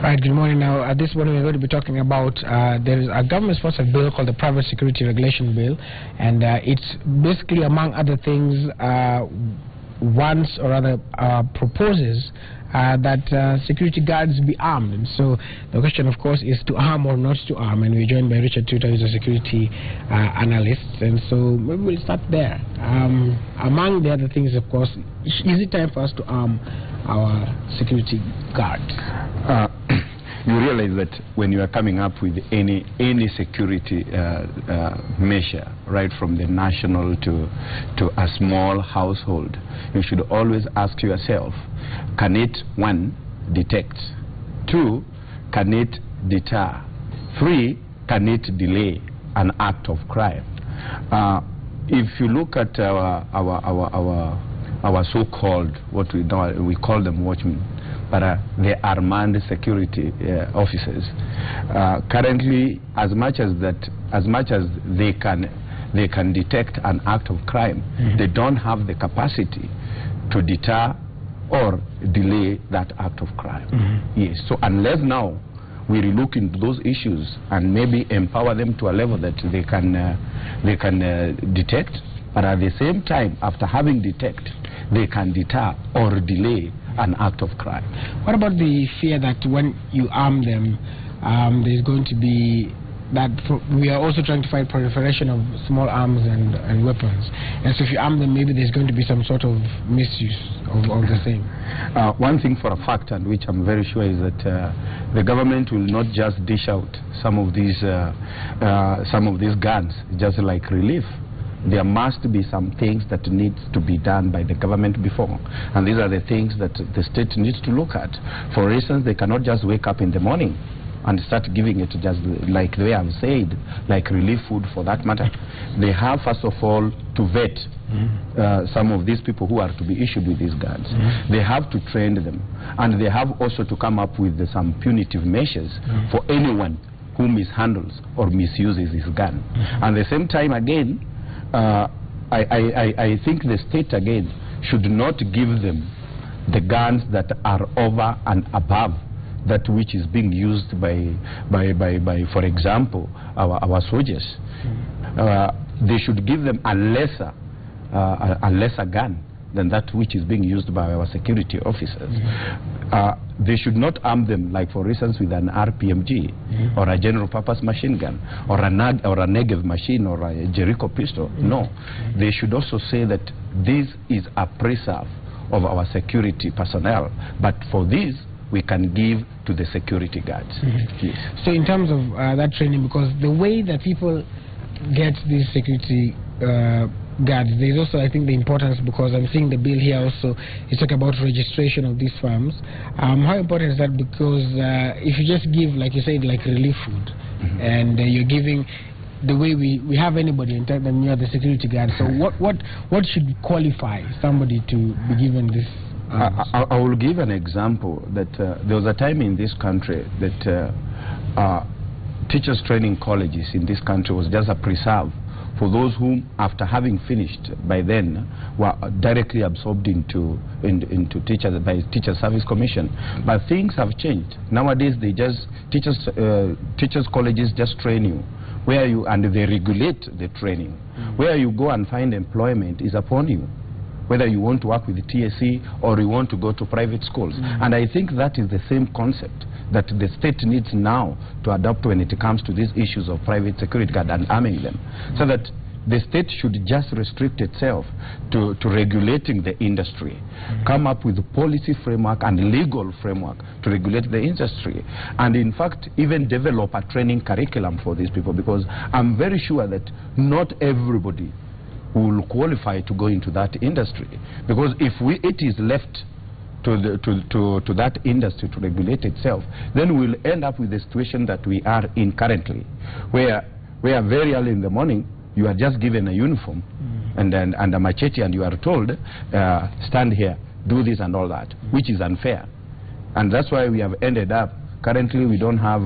Right, good morning. Now, this morning we're going to be talking about there is a government-sponsored bill called the Private Security Regulation Bill, and it's basically, among other things, wants or rather proposes that security guards be armed. And so the question, of course, is to arm or not to arm. And we're joined by Richard Tuta, who's a security analyst. And so maybe we'll start there. Among the other things, of course, is it time for us to arm our security guards? You realize that when you are coming up with any security measure, right from the national to a small household, you should always ask yourself, can it, one, detect? Two, can it deter? Three, can it delay an act of crime? If you look at our so-called, what we call them watchmen, but they are armed security officers. Currently, as much as they can detect an act of crime, they don't have the capacity to deter or delay that act of crime. Yes. So unless now we relook into those issues and maybe empower them to a level that they can detect, but at the same time, after having detected, they can deter or delay an act of crime. What about the fear that when you arm them, there's going to be that we are also trying to fight proliferation of small arms and weapons, and so if you arm them, maybe there's going to be some sort of misuse of the same? One thing for a fact, and which I'm very sure, is that the government will not just dish out some of these guns just like relief. There must be some things that needs to be done by the government before, and these are the things that the state needs to look at. For instance, they cannot just wake up in the morning and start giving it just like the way I've said, like relief food for that matter. They have first of all to vet some of these people who are to be issued with these guns. They have to train them, and they have also to come up with some punitive measures for anyone who mishandles or misuses his gun. And at the same time, again, I think the state again should not give them the guns that are over and above that which is being used by for example, our soldiers. They should give them a lesser gun than that which is being used by our security officers. They should not arm them, like for instance, with an RPMG or a general purpose machine gun or a Negev machine or a Jericho pistol. No. They should also say that this is a preserve of our security personnel, but for this we can give to the security guards. Yes. So in terms of that training, because the way that people get these security guards, there's also, I think, the importance, because I'm seeing the bill here also, it's talking about registration of these firms. How important is that? Because if you just give, like you said, like relief food, and you're giving, the way we have anybody and tell them you're the security guard, so what should qualify somebody to be given this? I will give an example that there was a time in this country that teachers training colleges in this country was just a preserve for those whom, after having finished by then, were directly absorbed into teachers by Teacher Service Commission. But things have changed. Nowadays, they just teachers colleges just train you where you, and they regulate the training. Where you go and find employment is upon you, whether you want to work with the TSC or you want to go to private schools. And I think that is the same concept that the state needs now to adopt when it comes to these issues of private security guard and arming them, so that the state should just restrict itself to regulating the industry, come up with a policy framework and legal framework to regulate the industry, and in fact even develop a training curriculum for these people, because I'm very sure that not everybody will qualify to go into that industry, because if it is left to that industry to regulate itself, then we'll end up with the situation that we are in currently, where very early in the morning you are just given a uniform and a machete, and you are told, stand here, do this and all that, which is unfair. And that's why we have ended up, currently we don't have,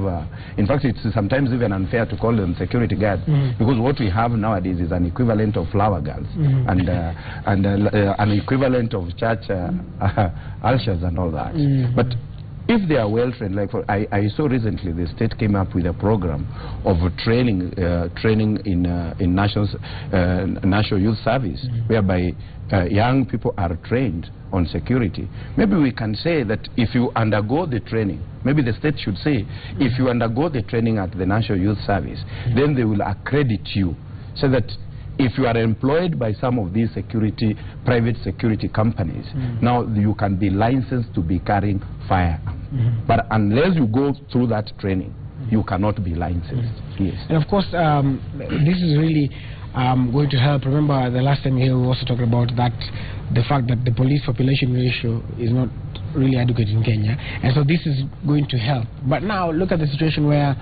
in fact it's sometimes even unfair to call them security guards, because what we have nowadays is an equivalent of flower girls and an equivalent of church ushers and all that. But if they are well trained, like I saw recently the state came up with a program of training in national youth service, whereby young people are trained on security. Maybe we can say that if you undergo the training, maybe the state should say, if you undergo the training at the National Youth Service, then they will accredit you, so that if you are employed by some of these private security companies, now you can be licensed to be carrying firearms. But unless you go through that training, you cannot be licensed. Yes. And of course, this is really going to help. Remember the last time here we also talked about that, the fact that the police population ratio is not really adequate in Kenya, and so this is going to help. But now look at the situation where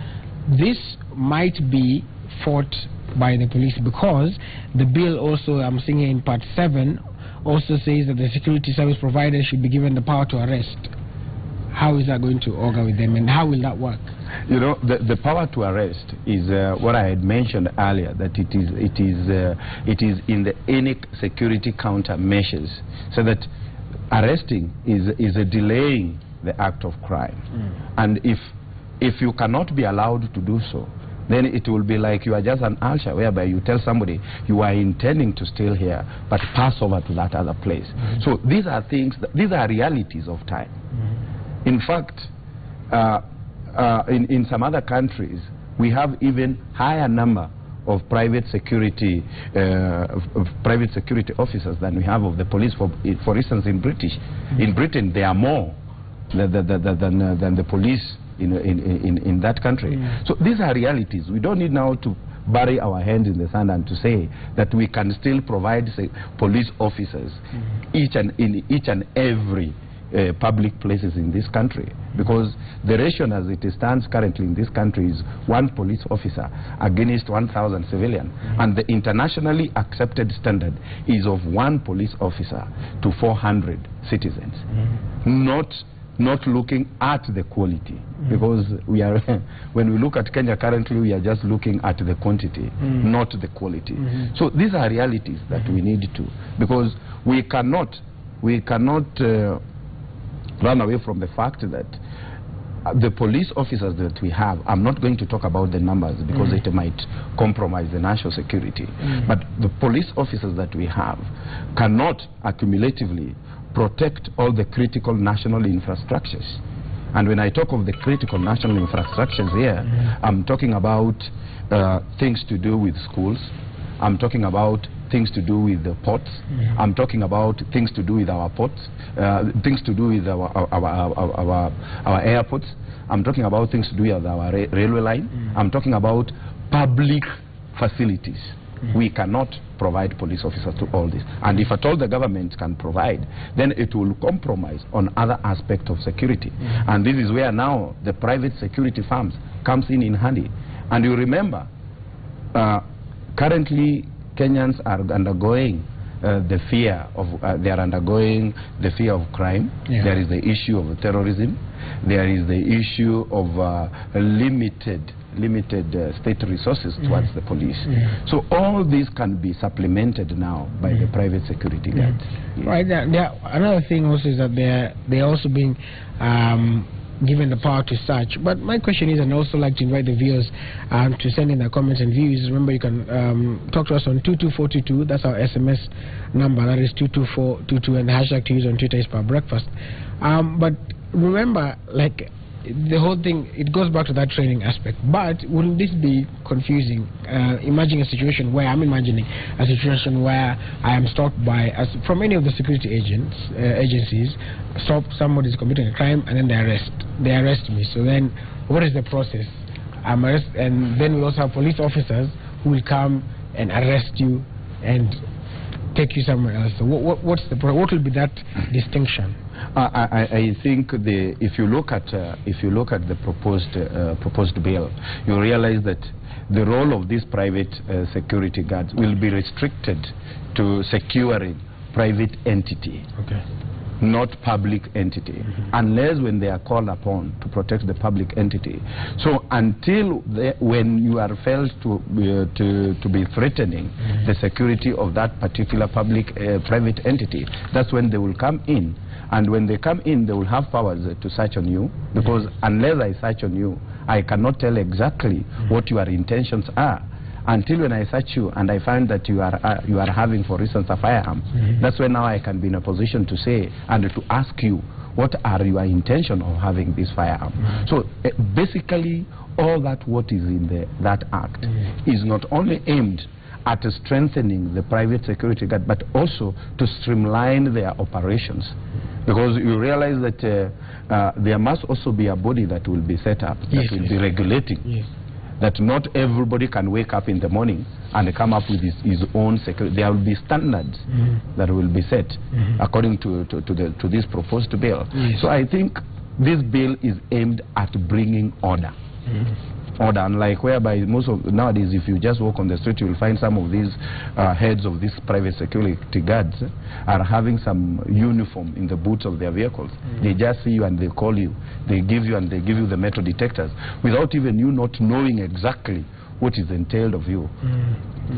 this might be fought by the police, because the bill also, I'm seeing here in part 7, also says that the security service providers should be given the power to arrest. How is that going to augur with them, and how will that work? You know, the power to arrest is what I had mentioned earlier, that it is in the any security countermeasures, so that arresting is a delaying the act of crime. And if you cannot be allowed to do so, then it will be like you are just an usher, whereby you tell somebody you are intending to steal here, but pass over to that other place. So these are things, these are realities of time. In fact, in some other countries, we have even higher number of private security officers than we have of the police. For instance, in Britain, there are more than the police in that country. So these are realities. We don't need now to bury our hands in the sand and to say that we can still provide, say, police officers in each and every public places in this country, because the ratio as it stands currently in this country is 1 police officer against 1,000 civilians, and the internationally accepted standard is of 1 police officer to 400 citizens. Not looking at the quality, because we are when we look at Kenya currently, we are just looking at the quantity, not the quality. So these are realities that we need to, because we cannot run away from the fact that the police officers that we have, I'm not going to talk about the numbers because it might compromise the national security, but the police officers that we have cannot accumulatively protect all the critical national infrastructures. And when I talk of the critical national infrastructures here, I'm talking about things to do with schools, I'm talking about things to do with the ports, I'm talking about things to do with our ports, things to do with our airports, I'm talking about things to do with our railway line, I'm talking about public facilities. We cannot provide police officers to all this. And if at all the government can provide, then it will compromise on other aspects of security. And this is where now the private security firms comes in handy. And you remember, currently Kenyans are undergoing the fear of crime. There is the issue of terrorism. There is the issue of limited state resources towards the police. So all these can be supplemented now by the private security guards. Right. Another thing also is that they're also being given the power to search. But my question is, and I also like to invite the viewers to send in their comments and views. Remember, you can talk to us on 22422. That's our SMS number. That is 22422, and the hashtag to use on Twitter is Power Breakfast. But remember, like, the whole thing, it goes back to that training aspect. But wouldn't this be confusing? Imagining a situation where I am stopped by, from any of the security agencies, somebody's committing a crime, and then they arrest me. So then, what is the process? I'm arrested, and then we also have police officers who will come and arrest you and take you somewhere else. So what will be that distinction? I think if you look at the proposed bill, you realize that the role of these private security guards will be restricted to securing private entity, not public entity, unless when they are called upon to protect the public entity. So until when you are felt to be threatening the security of that particular private entity, that's when they will come in And when they come in, they will have powers to search on you, because unless I search on you, I cannot tell exactly what your intentions are. Until when I search you and I find that you are having, for instance, a firearm, that's when now I can be in a position to say and to ask you, what are your intention of having this firearm? So basically, all that what is in that act is not only aimed at strengthening the private security guard, but also to streamline their operations. Because you realize that there must also be a body that will be set up, that will be regulating. That not everybody can wake up in the morning and come up with his own security. There will be standards that will be set according to this proposed bill. So I think this bill is aimed at bringing order. Order, unlike whereby most of nowadays, if you just walk on the street, you will find some of these heads of these private security guards are having some uniform in the boots of their vehicles. They just see you and they call you, they give you the metal detectors without even you not knowing exactly what is entailed of you,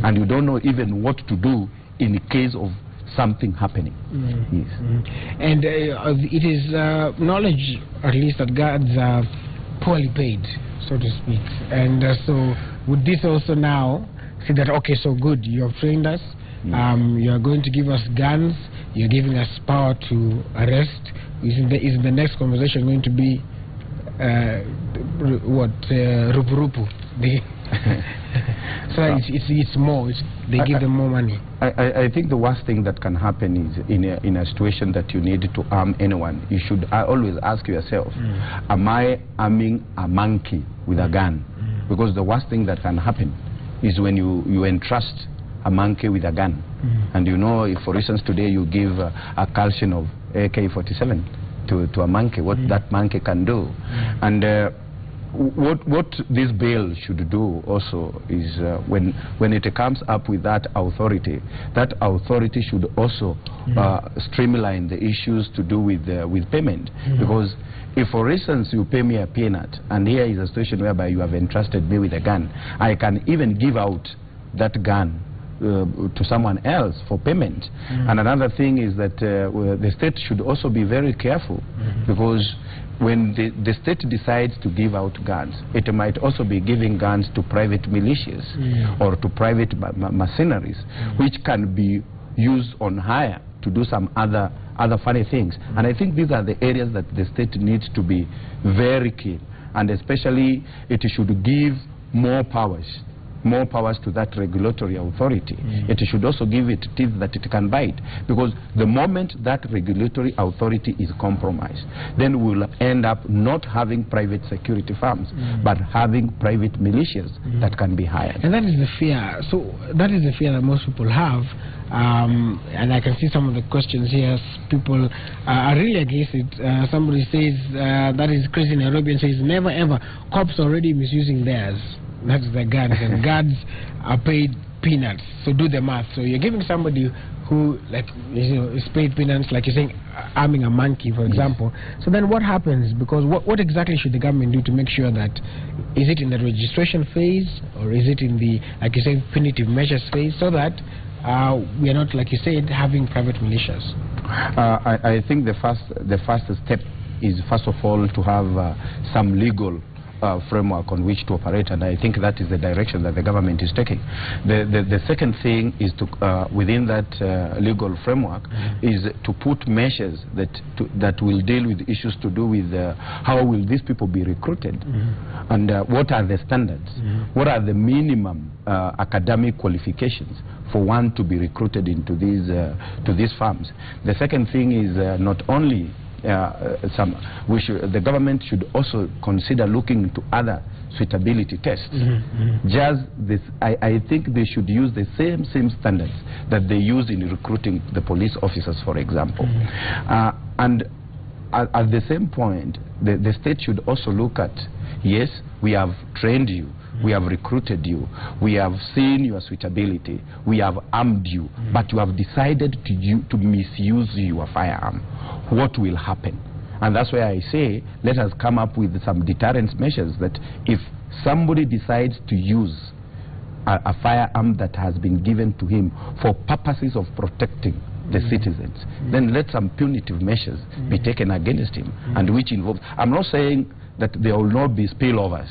and you don't know even what to do in case of something happening. And it is knowledge, at least, that guards are poorly paid, so to speak. And so would this also now say that, okay, so good, you have trained us, you are going to give us guns, you're giving us power to arrest. Is the next conversation going to be rupu? So it's more, they give them more money. I think the worst thing that can happen is in a situation that you need to arm anyone, you should always ask yourself, am I arming a monkey with a gun? Because the worst thing that can happen is when you entrust a monkey with a gun. And you know, if for instance today you give a calcium of AK-47 to a monkey, what that monkey can do. And what this bill should do also is when it comes up with that authority should also streamline the issues to do with payment. Because if for instance you pay me a peanut, and here is a situation whereby you have entrusted me with a gun, I can even give out that gun to someone else for payment. And another thing is that the state should also be very careful, because when the state decides to give out guns, it might also be giving guns to private militias or to private mercenaries, which can be used on hire to do some other funny things. And I think these are the areas that the state needs to be very keen, and especially it should give more powers to that regulatory authority. It should also give it teeth that it can bite, because the moment that regulatory authority is compromised, then we'll end up not having private security firms, but having private militias that can be hired. And that is the fear. So that is the fear that most people have. And I can see some of the questions here. People are really against it. Somebody says that is crazy. Nairobian says never ever. Cops already misusing theirs. That's the guards, and guards are paid peanuts. So do the math. So you're giving somebody who, like, is paid peanuts, like you're saying, arming a monkey, for example. So then what happens? Because what exactly should the government do to make sure that, is it in the registration phase, or is it in the, like you say, punitive measures phase, so that we are not, like you said, having private militias? I think the first step is, first of all, to have some legal framework on which to operate, and I think that is the direction that the government is taking. The second thing is to, within that legal framework, is to put measures that will deal with issues to do with how will these people be recruited, and what are the standards, what are the minimum academic qualifications for one to be recruited into these firms. The second thing is not only the government should also consider looking into other suitability tests. Just this, I think they should use the same standards that they use in recruiting the police officers, for example. And at the same point, the state should also look at, yes, we have trained you, we have recruited you, we have seen your suitability, we have armed you, but you have decided to misuse your firearm. What will happen? And that's why I say, let us come up with some deterrence measures, that if somebody decides to use a firearm that has been given to him for purposes of protecting the citizens, then let some punitive measures be taken against him, and which involves, I'm not saying that there will not be spillovers.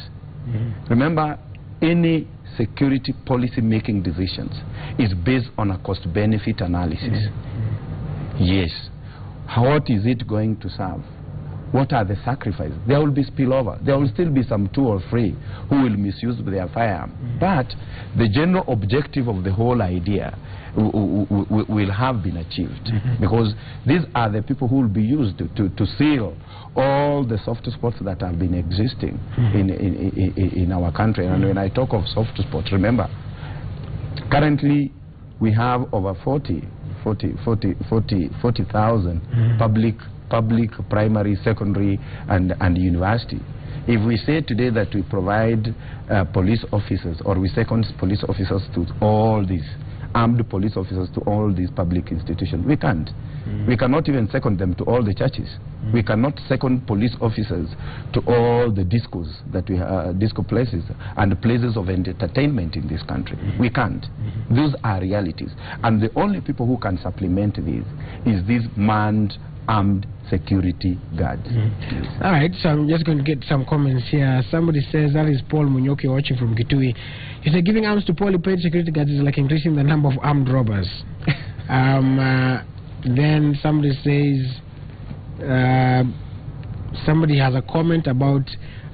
Remember, any security policy making decisions is based on a cost-benefit analysis. Yes. What is it going to serve? What are the sacrifices? There will be spillover. There will still be some 2 or 3 who will misuse their firearm. But the general objective of the whole idea will have been achieved, because these are the people who will be used to seal all the soft spots that have been existing in our country. And when I talk of soft spots, remember, currently we have over 40,000 public, primary, secondary, and university. If we say today that we provide police officers, or we second police officers to all these, armed police officers to all these public institutions, we can't. We cannot even second them to all the churches. We cannot second police officers to all the discos that we have, disco places and places of entertainment in this country. We can't. Those are realities. And the only people who can supplement these is these manned, armed security guards. All right, so I'm just going to get some comments here. Somebody says, that is Paul Munyoki watching from Kitui. He said, giving arms to poorly paid security guards is like increasing the number of armed robbers. Then somebody says, somebody has a comment about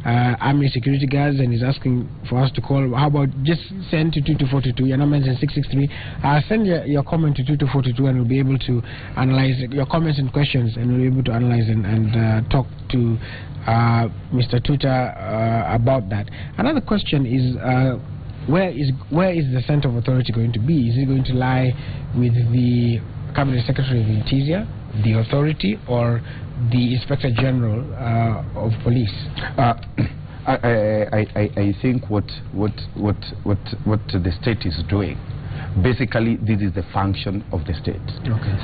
army security guards and is asking for us to call. How about just send to 2242? Your number is in 663. Send your comment to 2242 and we'll be able to analyze your comments and questions, and we'll be able to analyze and talk to Mr. Tuta about that. Another question is, where is the center of authority going to be? Is it going to lie with the Cabinet Secretary of the Interior, the authority, or the Inspector General of Police? I think what the state is doing, basically this is the function of the state.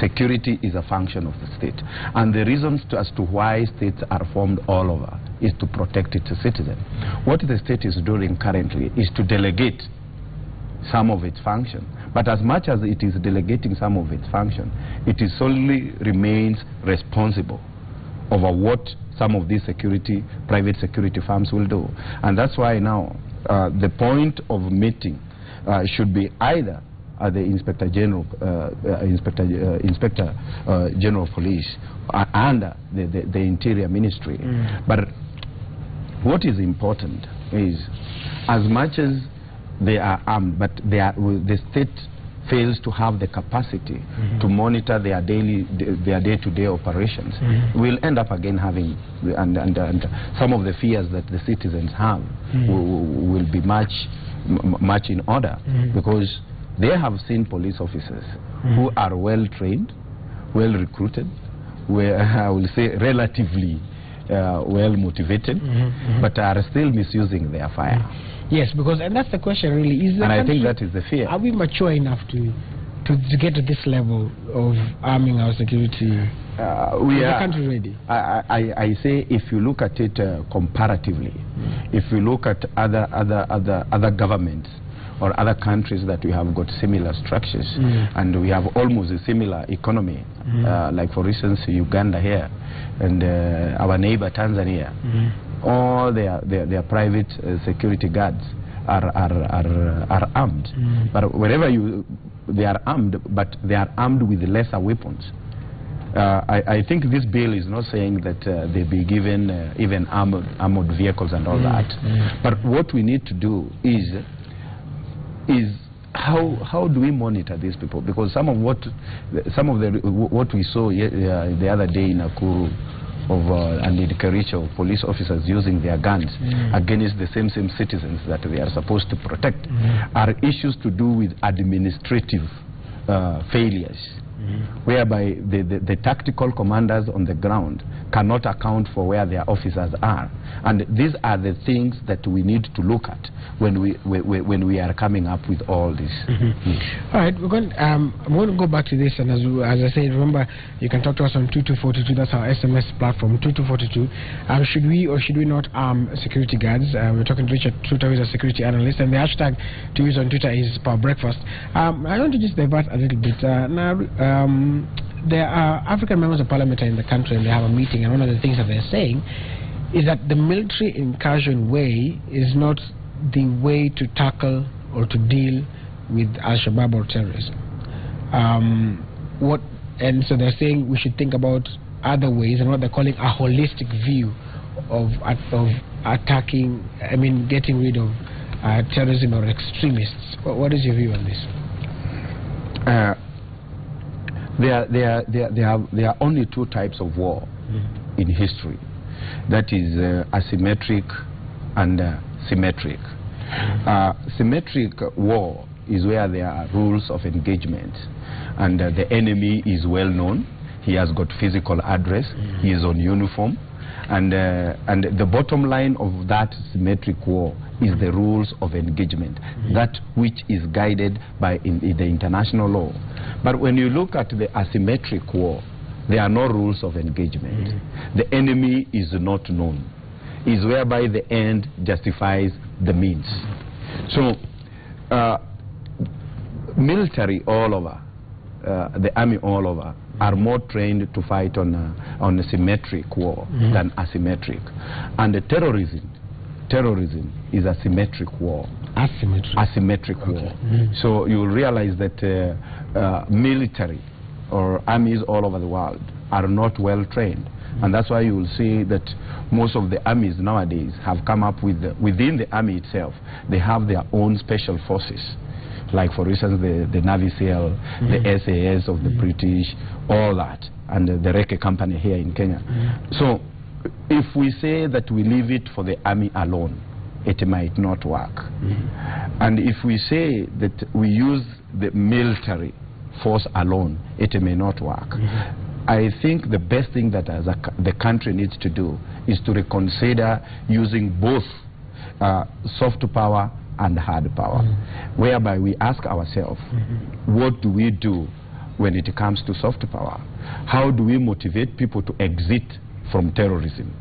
Security is a function of the state, and the reasons as to why states are formed all over is to protect its citizens. What the state is doing currently is to delegate some of its function, but as much as it is delegating some of its function, it is solely remains responsible over what some of these private security firms will do. And that's why now the point of meeting should be either the Inspector General of Police and the Interior Ministry. But what is important is, as much as they are armed, but the state fails to have the capacity to monitor their day-to-day operations, we'll end up again having, and some of the fears that the citizens have will be much in order, because they have seen police officers who are well trained, well recruited, I will say relatively well motivated, but are still misusing their fire. Yes, because, and that's the question really. Is, and I think that is the fear. Are we mature enough to get to this level of arming our security? We are. The country ready? I say, if you look at it comparatively, if you look at other governments or other countries that we have got similar structures, and we have almost a similar economy, like for instance Uganda here, and our neighbor Tanzania. All their private security guards are armed, but wherever they are armed, but they are armed with lesser weapons. I think this bill is not saying that they be given even armored vehicles and all that. But what we need to do is how do we monitor these people? Because some of what we saw the other day in Nakuru, and the Kericho of police officers using their guns against the same citizens that they are supposed to protect, are issues to do with administrative failures, whereby the tactical commanders on the ground cannot account for where their officers are. And these are the things that we need to look at when we are coming up with all this. All right, we're going. I'm going to go back to this, and as I said, remember, you can talk to us on 2242. That's our SMS platform, 2242. Should we or should we not arm security guards? We're talking to Richard Tuta, who is a security analyst, and the hashtag to use on Twitter is Power Breakfast. I want to just divert a little bit now. there are African members of parliament in the country, and they have a meeting, and one of the things that they're saying is that the military incursion way is not the way to tackle or to deal with Al-Shabaab or terrorism. And so they're saying we should think about other ways, and what they're calling a holistic view of attacking, getting rid of terrorism or extremists. What is your view on this? There are only two types of war in history. That is asymmetric and symmetric. Symmetric war is where there are rules of engagement, and the enemy is well known. He has got physical address. He is on uniform, and the bottom line of that symmetric war is the rules of engagement, that which is guided by in the international law. But when you look at the asymmetric war, there are no rules of engagement. The enemy is not known. Is whereby the end justifies the means. So military all over, the army all over, are more trained to fight on a symmetric war than asymmetric. And the terrorism is a symmetric war. Asymmetric war. So you will realize that military or armies all over the world are not well trained. And that's why you will see that most of the armies nowadays have come up with, within the army itself, they have their own special forces. Like, for instance, the Navy SEAL, the SAS of the British, all that, and the Reke company here in Kenya. So if we say that we leave it for the army alone, it might not work. And if we say that we use the military force alone, it may not work. I think the best thing that the country needs to do is to reconsider using both soft power and hard power, whereby we ask ourselves, what do we do when it comes to soft power? How do we motivate people to exit from terrorism?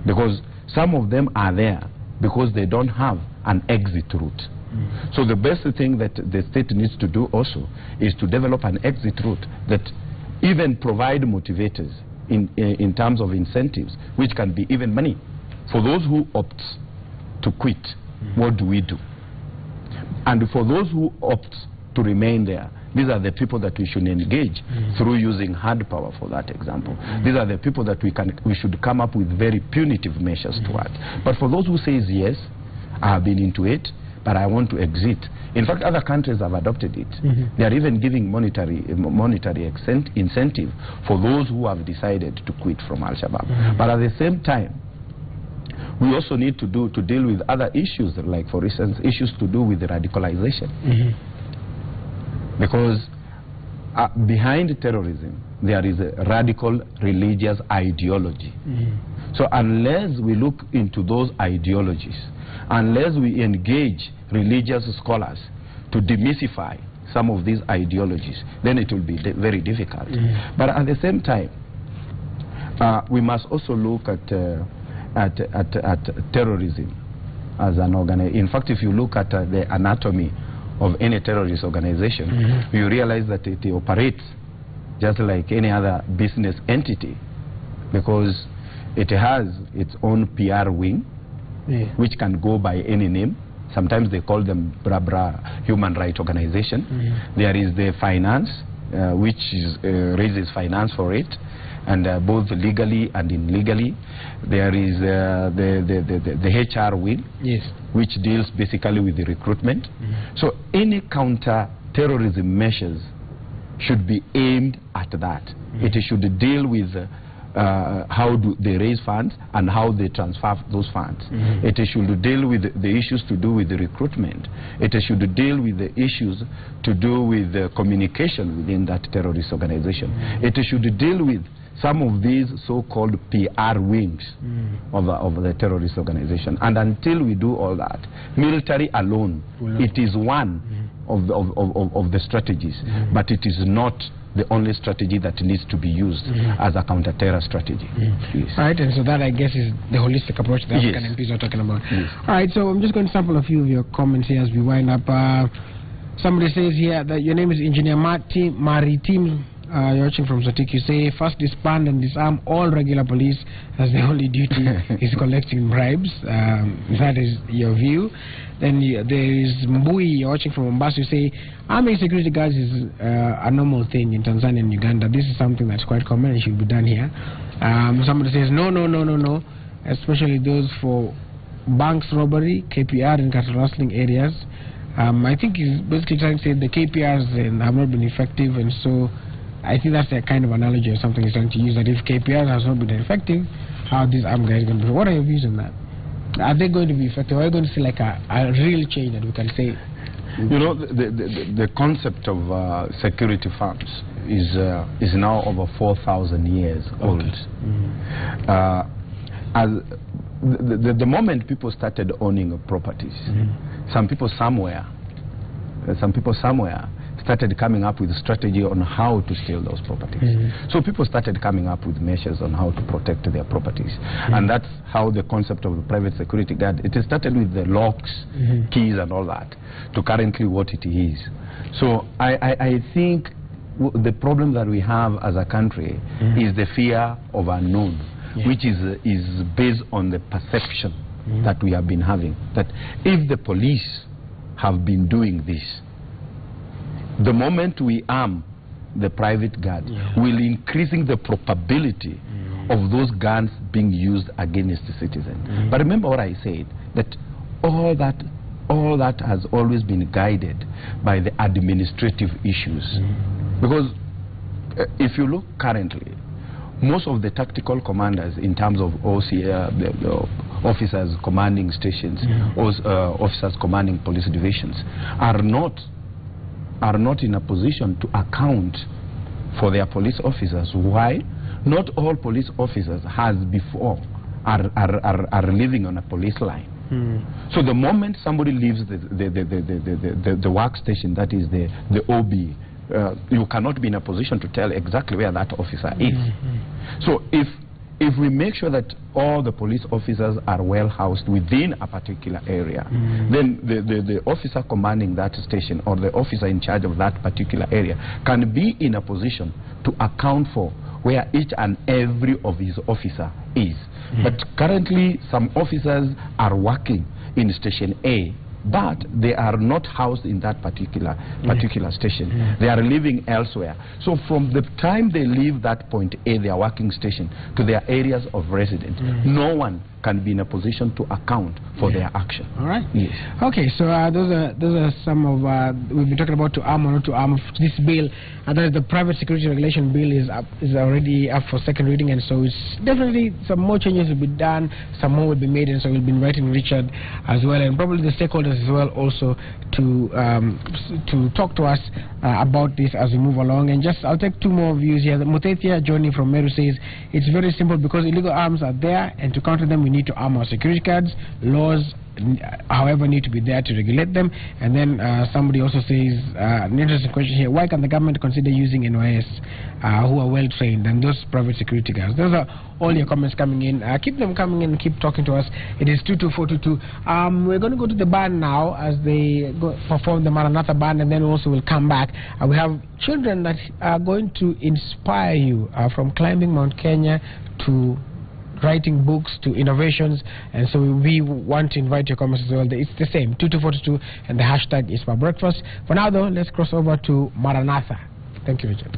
Because some of them are there because they don't have an exit route. So the best thing that the state needs to do also is to develop an exit route that even provide motivators in terms of incentives, which can be even money. For those who opt to quit, what do we do? And for those who opt to remain there, these are the people that we should engage through using hard power, for that example. These are the people that we should come up with very punitive measures towards. But for those who says, yes, I have been into it, but I want to exit. In fact, other countries have adopted it. They are even giving monetary incentive for those who have decided to quit from Al-Shabaab. But at the same time, we also need to deal with other issues, like, for instance, issues to do with the radicalization. Because behind terrorism, there is a radical religious ideology. So unless we look into those ideologies, unless we engage religious scholars to demystify some of these ideologies, then it will be very difficult. But at the same time, we must also look at terrorism as an organization. In fact, if you look at the anatomy of any terrorist organization, you realize that it operates just like any other business entity, because it has its own PR wing, which can go by any name. Sometimes they call them Bra human rights organization. There is the finance, which raises finance for it, and both legally and illegally. There is the HR wing, which deals basically with the recruitment. So any counter-terrorism measures should be aimed at that. It should deal with how do they raise funds and how they transfer those funds. It should deal with the issues to do with the recruitment. It should deal with the issues to do with the communication within that terrorist organization. It should deal with some of these so-called PR wings of the terrorist organization. And until we do all that, military alone, it is one of the strategies, but it is not the only strategy that needs to be used as a counter-terror strategy. Right, and so that, I guess, is the holistic approach that African MPs are talking about. All right, so I'm just going to sample a few of your comments here as we wind up. Somebody says here that your name is Engineer Maritim you're watching from Sotik. You say, first disband and disarm all regular police as the only duty is collecting bribes. That is your view. Then there is Mbui, you're watching from Mombasa. You say, arming security guards is a normal thing in Tanzania and Uganda. This is something that's quite common and should be done here. Somebody says, no, especially those for banks robbery, KPR and cattle rustling areas. I think he's basically trying to say the KPRs have not been effective, and so I think that's the kind of analogy or something he's trying to use, that if KPRs has not been effective, how are these armed guys going to be? What are your views on that? Are they going to be effective? Are you going to see like a real change that we can say? You know, the concept of security firms is now over 4,000 years old. As the moment people started owning properties, some people somewhere started coming up with a strategy on how to steal those properties. So people started coming up with measures on how to protect their properties. And that's how the concept of the private security guard, it started with the locks, keys and all that, to currently what it is. So I think the problem that we have as a country is the fear of unknown, which is based on the perception that we have been having, that if the police have been doing this, the moment we arm the private guard, will increasing the probability of those guns being used against the citizen. But remember what I said, that all that has always been guided by the administrative issues. Because if you look currently, most of the tactical commanders in terms of the officers commanding stations, officers commanding police divisions, are not in a position to account for their police officers. Why? Not all police officers are living on a police line. So the moment somebody leaves the workstation, that is the OB, you cannot be in a position to tell exactly where that officer is. So if we make sure that all the police officers are well housed within a particular area, then the officer commanding that station or the officer in charge of that particular area can be in a position to account for where each and every of his officer is. But currently some officers are working in station A, but they are not housed in that particular station. They are living elsewhere. So from the time they leave that point A, their working station, to their areas of residence, no one can be in a position to account for their action. All right. Yes. Okay, so those are some of we've been talking about to arm or not to arm. This bill, the private security regulation bill is already up for second reading, and so it's definitely some more changes will be done, some more will be made, and so we'll be inviting Richard as well, and probably the stakeholders as well also to talk to us about this as we move along. And just I'll take two more views here. Mutetia joining from Meru says it's very simple, because illegal arms are there, and to counter them we need to arm our security guards. Laws, however, need to be there to regulate them. And then somebody also says, an interesting question here, why can the government consider using NYS who are well trained and those private security guards? Those are all your comments coming in. Keep them coming in and keep talking to us. It is 22422. We're going to go to the band now as they perform the Maranatha band, and then also we'll come back. We have children that are going to inspire you from climbing Mount Kenya to writing books to innovations, and so we want to invite your comments as well. It's the same, 2242, and the hashtag is for breakfast. For now though, let's cross over to Maranatha. Thank you, Richard.